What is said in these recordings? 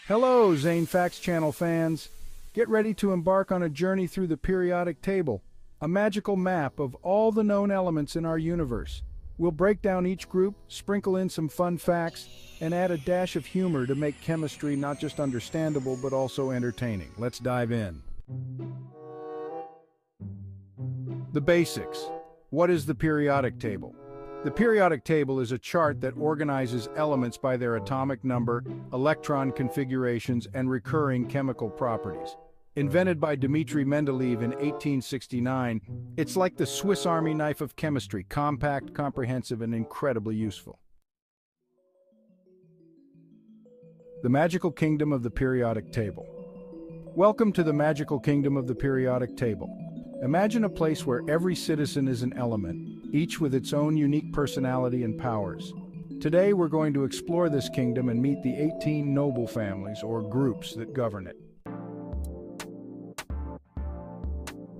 Hello, Zane Facts Channel fans. Get ready to embark on a journey through the periodic table, a magical map of all the known elements in our universe. We'll break down each group, sprinkle in some fun facts, and add a dash of humor to make chemistry not just understandable but also entertaining. Let's dive in. The basics. What is the periodic table? The periodic table is a chart that organizes elements by their atomic number, electron configurations, and recurring chemical properties. Invented by Dmitry Mendeleev in 1869, it's like the Swiss Army knife of chemistry, compact, comprehensive, and incredibly useful. The magical kingdom of the periodic table. Welcome to the magical kingdom of the periodic table. Imagine a place where every citizen is an element, each with its own unique personality and powers. Today we're going to explore this kingdom and meet the 18 noble families or groups that govern it.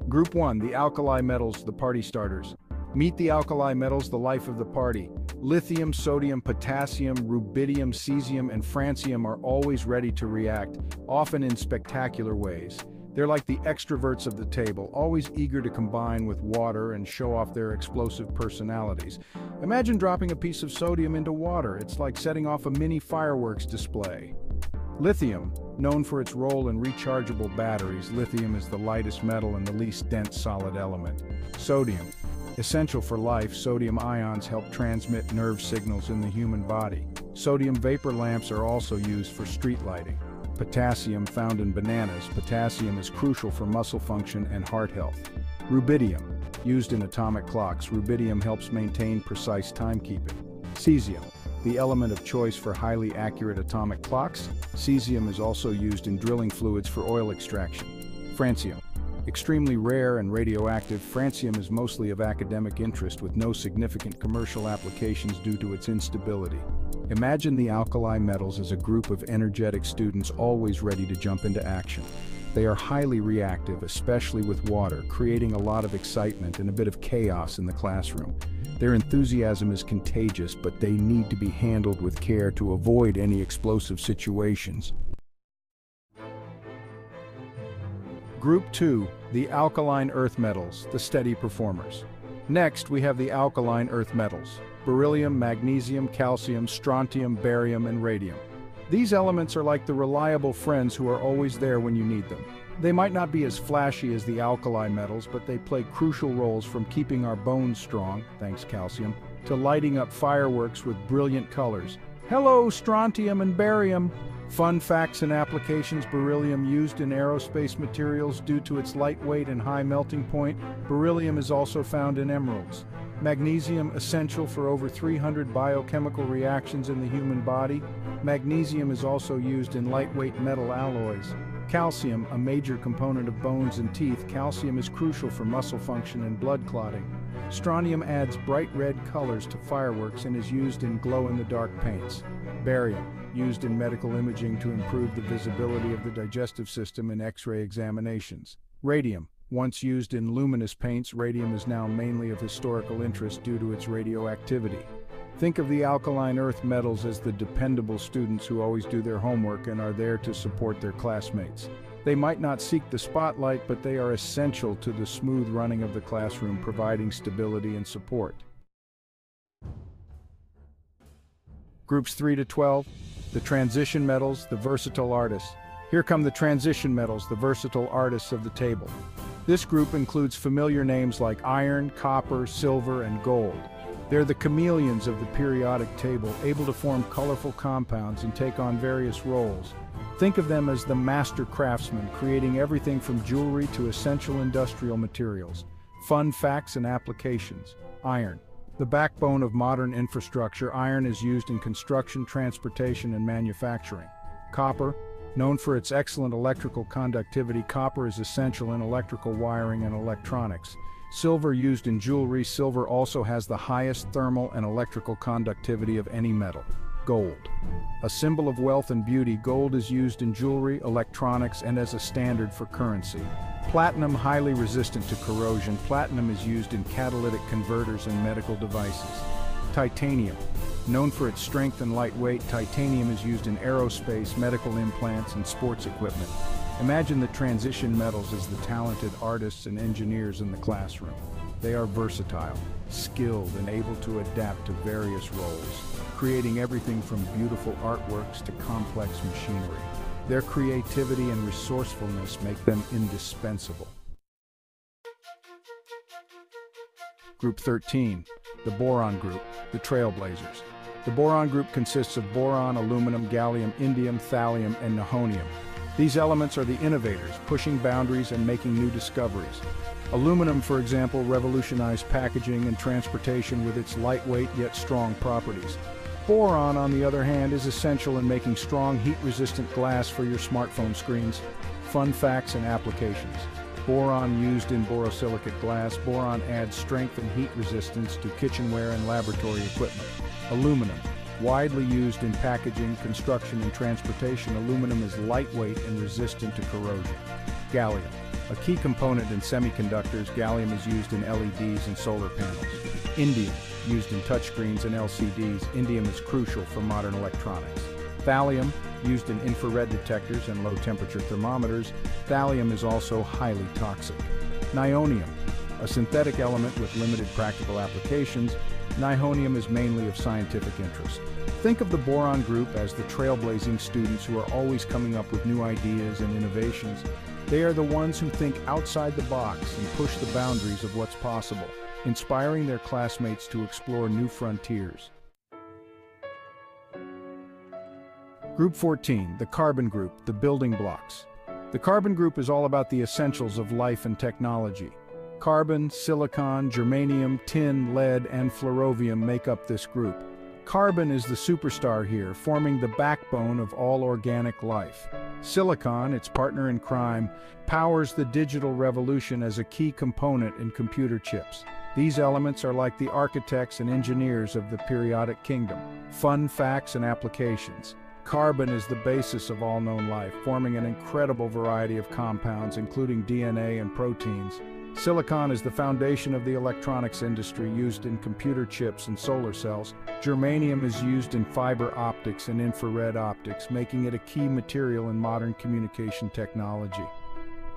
Group 1, the Alkali Metals, the party starters. Meet the Alkali Metals, the life of the party. Lithium, sodium, potassium, rubidium, cesium, and francium are always ready to react, often in spectacular ways. They're like the extroverts of the table, always eager to combine with water and show off their explosive personalities. Imagine dropping a piece of sodium into water. It's like setting off a mini fireworks display. Lithium, known for its role in rechargeable batteries, lithium is the lightest metal and the least dense solid element. Sodium, essential for life, sodium ions help transmit nerve signals in the human body. Sodium vapor lamps are also used for street lighting. Potassium, found in bananas. Potassium is crucial for muscle function and heart health. Rubidium, used in atomic clocks. Rubidium helps maintain precise timekeeping. Cesium, the element of choice for highly accurate atomic clocks. Cesium is also used in drilling fluids for oil extraction. Francium, extremely rare and radioactive. Francium is mostly of academic interest with no significant commercial applications due to its instability. Imagine the Alkali Metals as a group of energetic students always ready to jump into action. They are highly reactive, especially with water, creating a lot of excitement and a bit of chaos in the classroom. Their enthusiasm is contagious, but they need to be handled with care to avoid any explosive situations. Group 2, the Alkaline Earth Metals, the steady performers. Next, we have the Alkaline Earth Metals: beryllium, magnesium, calcium, strontium, barium, and radium. These elements are like the reliable friends who are always there when you need them. They might not be as flashy as the alkali metals, but they play crucial roles from keeping our bones strong, thanks calcium, to lighting up fireworks with brilliant colors. Hello, strontium and barium! Fun facts and applications: beryllium used in aerospace materials due to its lightweight and high melting point. Beryllium is also found in emeralds. Magnesium, essential for over 300 biochemical reactions in the human body. Magnesium is also used in lightweight metal alloys. Calcium, a major component of bones and teeth. Calcium is crucial for muscle function and blood clotting. Strontium adds bright red colors to fireworks and is used in glow-in-the-dark paints. Barium, used in medical imaging to improve the visibility of the digestive system in X-ray examinations. Radium, once used in luminous paints, radium is now mainly of historical interest due to its radioactivity. Think of the alkaline earth metals as the dependable students who always do their homework and are there to support their classmates. They might not seek the spotlight, but they are essential to the smooth running of the classroom, providing stability and support. Groups 3 to 12, the transition metals, the versatile artists. Here come the transition metals, the versatile artists of the table. This group includes familiar names like iron, copper, silver, and gold. They're the chameleons of the periodic table, able to form colorful compounds and take on various roles. Think of them as the master craftsmen, creating everything from jewelry to essential industrial materials. Fun facts and applications. Iron. The backbone of modern infrastructure, iron is used in construction, transportation, and manufacturing. Copper. Known for its excellent electrical conductivity, copper is essential in electrical wiring and electronics. Silver, used in jewelry. Silver also has the highest thermal and electrical conductivity of any metal. Gold. A symbol of wealth and beauty, gold is used in jewelry, electronics, and as a standard for currency. Platinum, highly resistant to corrosion. Platinum is used in catalytic converters and medical devices. Titanium. Known for its strength and lightweight, titanium is used in aerospace, medical implants, and sports equipment. Imagine the transition metals as the talented artists and engineers in the classroom. They are versatile, skilled, and able to adapt to various roles, creating everything from beautiful artworks to complex machinery. Their creativity and resourcefulness make them indispensable. Group 13, the Boron Group, the Trailblazers. The Boron Group consists of boron, aluminum, gallium, indium, thallium, and nihonium. These elements are the innovators, pushing boundaries and making new discoveries. Aluminum, for example, revolutionized packaging and transportation with its lightweight yet strong properties. Boron, on the other hand, is essential in making strong, heat-resistant glass for your smartphone screens. Fun facts and applications. Boron used in borosilicate glass. Boron adds strength and heat resistance to kitchenware and laboratory equipment. Aluminum. Widely used in packaging, construction, and transportation, aluminum is lightweight and resistant to corrosion. Gallium. A key component in semiconductors, gallium is used in LEDs and solar panels. Indium. Used in touchscreens and LCDs, indium is crucial for modern electronics. Thallium. Used in infrared detectors and low-temperature thermometers, thallium is also highly toxic. Nihonium. A synthetic element with limited practical applications, nihonium is mainly of scientific interest. Think of the Boron Group as the trailblazing students who are always coming up with new ideas and innovations. They are the ones who think outside the box and push the boundaries of what's possible, inspiring their classmates to explore new frontiers. Group 14, the Carbon Group, the building blocks. The Carbon Group is all about the essentials of life and technology. Carbon, silicon, germanium, tin, lead, and flerovium make up this group. Carbon is the superstar here, forming the backbone of all organic life. Silicon, its partner in crime, powers the digital revolution as a key component in computer chips. These elements are like the architects and engineers of the periodic kingdom. Fun facts and applications. Carbon is the basis of all known life, forming an incredible variety of compounds, including DNA and proteins. Silicon is the foundation of the electronics industry, used in computer chips and solar cells. Germanium is used in fiber optics and infrared optics, making it a key material in modern communication technology.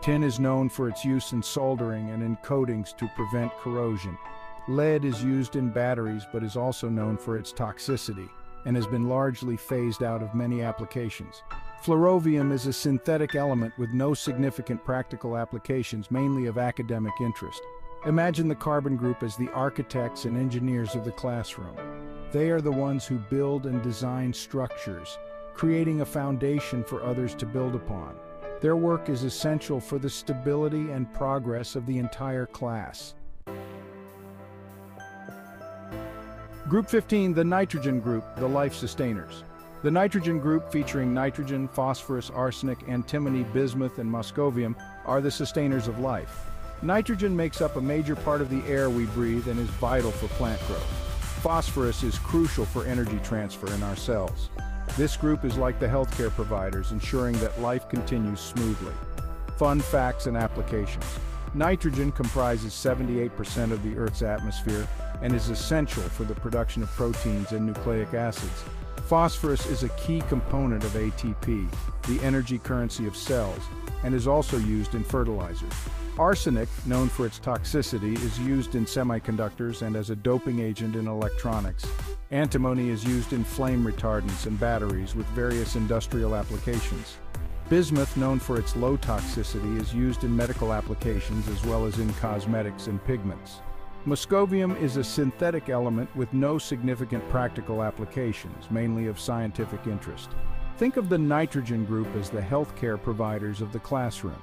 Tin is known for its use in soldering and in coatings to prevent corrosion. Lead is used in batteries but is also known for its toxicity and has been largely phased out of many applications. Flerovium is a synthetic element with no significant practical applications, mainly of academic interest. Imagine the Carbon Group as the architects and engineers of the classroom. They are the ones who build and design structures, creating a foundation for others to build upon. Their work is essential for the stability and progress of the entire class. Group 15, the Nitrogen Group, the Life Sustainers. The Nitrogen Group, featuring nitrogen, phosphorus, arsenic, antimony, bismuth, and moscovium, are the sustainers of life. Nitrogen makes up a major part of the air we breathe and is vital for plant growth. Phosphorus is crucial for energy transfer in our cells. This group is like the healthcare providers, ensuring that life continues smoothly. Fun facts and applications. Nitrogen comprises 78% of the Earth's atmosphere and is essential for the production of proteins and nucleic acids. Phosphorus is a key component of ATP, the energy currency of cells, and is also used in fertilizers. Arsenic, known for its toxicity, is used in semiconductors and as a doping agent in electronics. Antimony is used in flame retardants and batteries with various industrial applications. Bismuth, known for its low toxicity, is used in medical applications as well as in cosmetics and pigments. Moscovium is a synthetic element with no significant practical applications, mainly of scientific interest. Think of the Nitrogen Group as the healthcare providers of the classroom.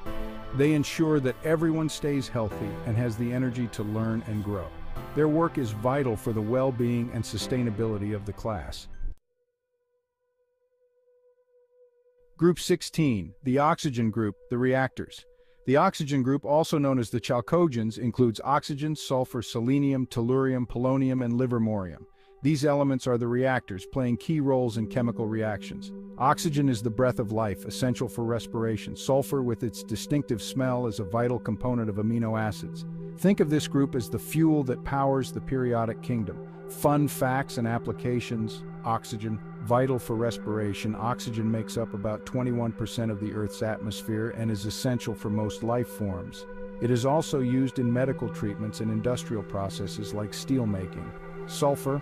They ensure that everyone stays healthy and has the energy to learn and grow. Their work is vital for the well-being and sustainability of the class. Group 16, the Oxygen Group, the Reactors. The Oxygen Group, also known as the Chalcogens, includes oxygen, sulfur, selenium, tellurium, polonium, and livermorium. These elements are the reactors, playing key roles in chemical reactions. Oxygen is the breath of life, essential for respiration. Sulfur, with its distinctive smell, is a vital component of amino acids. Think of this group as the fuel that powers the periodic kingdom. Fun facts and applications. Oxygen. Vital for respiration, oxygen makes up about 21% of the Earth's atmosphere and is essential for most life forms. It is also used in medical treatments and industrial processes like steel making. Sulfur.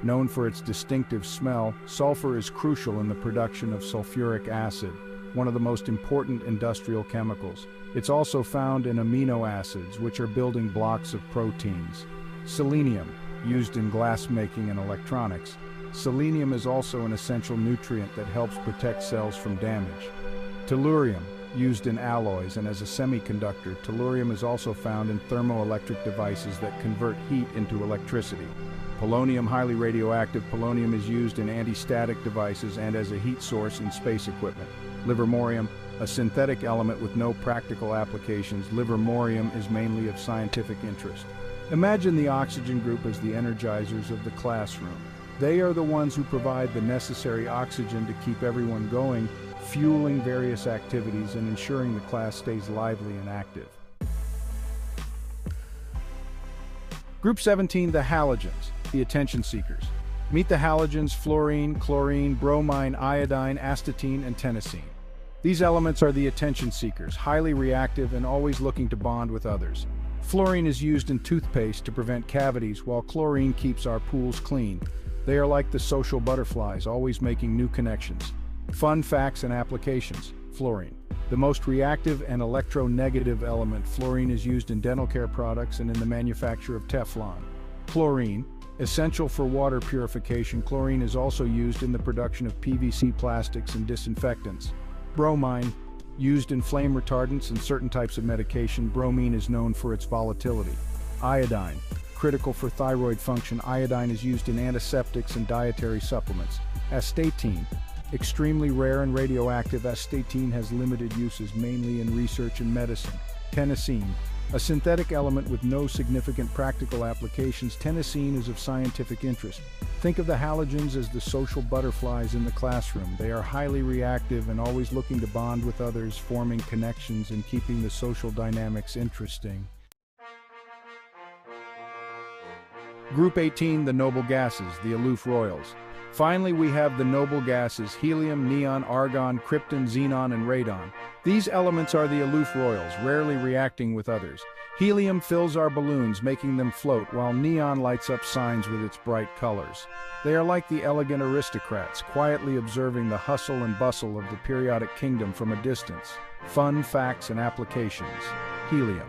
Known for its distinctive smell, sulfur is crucial in the production of sulfuric acid, one of the most important industrial chemicals. It's also found in amino acids, which are building blocks of proteins. Selenium. Used in glass making and electronics. Selenium is also an essential nutrient that helps protect cells from damage. Tellurium, used in alloys and as a semiconductor, tellurium is also found in thermoelectric devices that convert heat into electricity. Polonium, highly radioactive. Polonium is used in anti-static devices and as a heat source in space equipment. Livermorium, a synthetic element with no practical applications. Livermorium is mainly of scientific interest. Imagine the oxygen group as the energizers of the classroom. They are the ones who provide the necessary oxygen to keep everyone going, fueling various activities and ensuring the class stays lively and active. Group 17, the halogens, the attention seekers. Meet the halogens: fluorine, chlorine, bromine, iodine, astatine, and tennessine. These elements are the attention seekers, highly reactive and always looking to bond with others. Fluorine is used in toothpaste to prevent cavities, while chlorine keeps our pools clean. They are like the social butterflies, always making new connections. Fun facts and applications. Fluorine. The most reactive and electronegative element, fluorine is used in dental care products and in the manufacture of Teflon. Chlorine. Essential for water purification, chlorine is also used in the production of PVC plastics and disinfectants. Bromine. Used in flame retardants and certain types of medication, bromine is known for its volatility. Iodine. Critical for thyroid function, iodine is used in antiseptics and dietary supplements. Astatine. Extremely rare and radioactive, astatine has limited uses, mainly in research and medicine. Tennessine. A synthetic element with no significant practical applications, tennessine is of scientific interest. Think of the halogens as the social butterflies in the classroom. They are highly reactive and always looking to bond with others, forming connections and keeping the social dynamics interesting. Group 18, the noble gases, the aloof royals. Finally, we have the noble gases: helium, neon, argon, krypton, xenon, and radon. These elements are the aloof royals, rarely reacting with others. Helium fills our balloons, making them float, while neon lights up signs with its bright colors. They are like the elegant aristocrats, quietly observing the hustle and bustle of the periodic kingdom from a distance. Fun facts and applications. Helium.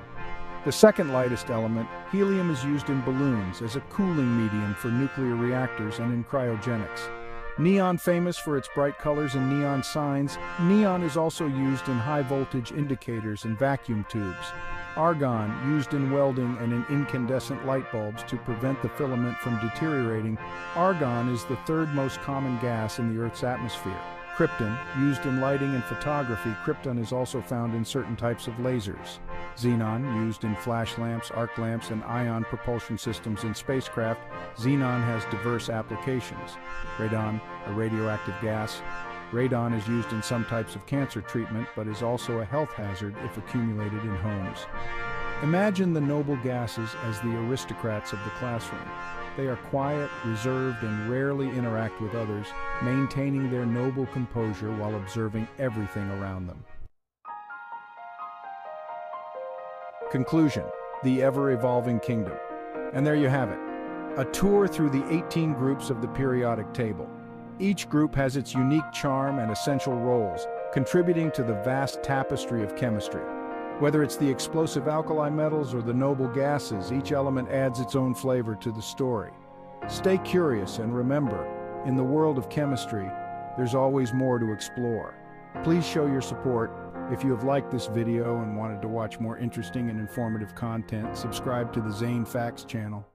The second lightest element, helium is used in balloons as a cooling medium for nuclear reactors and in cryogenics. Neon, famous for its bright colors and neon signs, neon is also used in high-voltage indicators and vacuum tubes. Argon, used in welding and in incandescent light bulbs to prevent the filament from deteriorating. Argon is the third most common gas in the Earth's atmosphere. Krypton, used in lighting and photography. Krypton is also found in certain types of lasers. Xenon, used in flash lamps, arc lamps, and ion propulsion systems in spacecraft. Xenon has diverse applications. Radon, a radioactive gas. Radon is used in some types of cancer treatment, but is also a health hazard if accumulated in homes. Imagine the noble gases as the aristocrats of the classroom. They are quiet, reserved, and rarely interact with others, maintaining their noble composure while observing everything around them. Conclusion: the ever-evolving kingdom. And there you have it, a tour through the 18 groups of the periodic table. Each group has its unique charm and essential roles, contributing to the vast tapestry of chemistry. Whether it's the explosive alkali metals or the noble gases, each element adds its own flavor to the story. Stay curious and remember, in the world of chemistry, there's always more to explore. Please show your support. If you have liked this video and wanted to watch more interesting and informative content, subscribe to the Zane Facts channel.